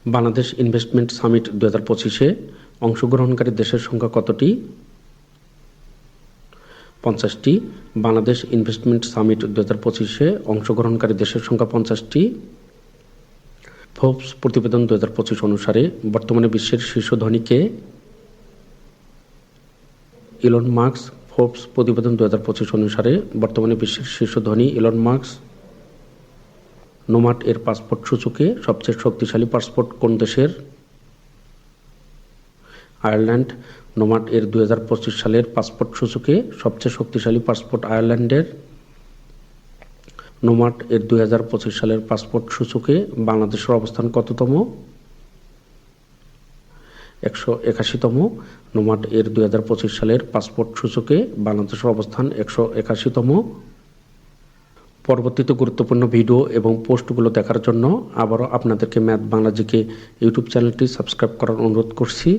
Bangladesh investment summit 2025-এ অংশগ্রহণকারী দেশের সংখ্যা কতটি? 50টি। বাংলাদেশ ইনভেস্টমেন্ট সামিট 2025-এ অংশগ্রহণকারী দেশের সংখ্যা 50টি। ফোর্বস প্রতিবেদন 2025 অনুসারে বর্তমানে বিশ্বের শীর্ষ ধনী কে? Elon Musk. ফোর্বস প্রতিবেদন 2025 অনুসারে বর্তমানে বিশ্বের শীর্ষ ধনী ইলন মাস্ক। নোমাড এর পাসপোর্ট সূচকে সবচেয়ে শক্তিশালী পাসপোর্ট কোন দেশের? আয়ারল্যান্ড। নোমাড এর 2025 সালের পাসপোর্ট সূচকে সবচেয়ে শক্তিশালী পাসপোর্ট আয়ারল্যান্ডের। নোমাড এর 2025 সালের পাসপোর্ট সূচকে বাংলাদেশের অবস্থান কততম? 181তম। নোমাড এর 2025 সালের পাসপোর্ট সূচকে বাংলাদেশের অবস্থান 181তম। পরবর্তীতে গুরুত্বপূর্ণ ভিডিও এবং পোস্টগুলো দেখার জন্য আবারও আপনাদেরকে ম্যাথ বাংলা জিকে ইউটিউব চ্যানেলটি সাবস্ক্রাইব করার অনুরোধ করছি।